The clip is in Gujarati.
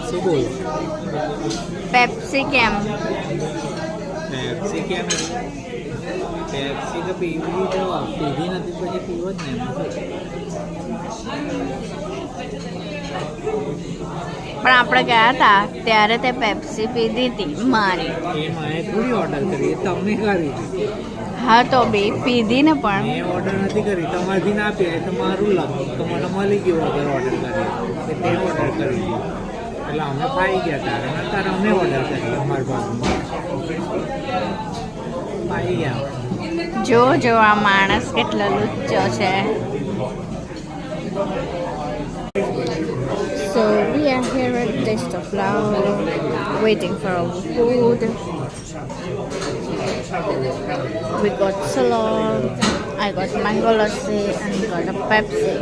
શું બોલ? પેપ્સી કેમ? પેપ્સી કેમ? પેપ્સી તો પીવી તો પીધી નથી પછી પીવો જ ને. પણ આપણે ગયા હતા ત્યારે તે પેપ્સી પીધી હતી મારી. એ માએ થોડી ઓર્ડર કરી, એ તમે કરી. હા તો બે પીધી ને પણ. મેં ઓર્ડર નથી કરી, તમારથી ના પીએ તમારું લગ તો મને મળી ગયું વગર ઓર્ડર કરી કે તે ઓર્ડર કરી દીધું એટલે અમે ખાઈ ગયા તારે અને તારે અમે ઓર્ડર કરી અમારા ભાગમાં ખાઈ ગયા. જો જો આ માણસ કેટલો લુચ્ચો છે. So we are here at Taste of Lao, waiting for our food. We got salad, I got mango lassi and got a Pepsi.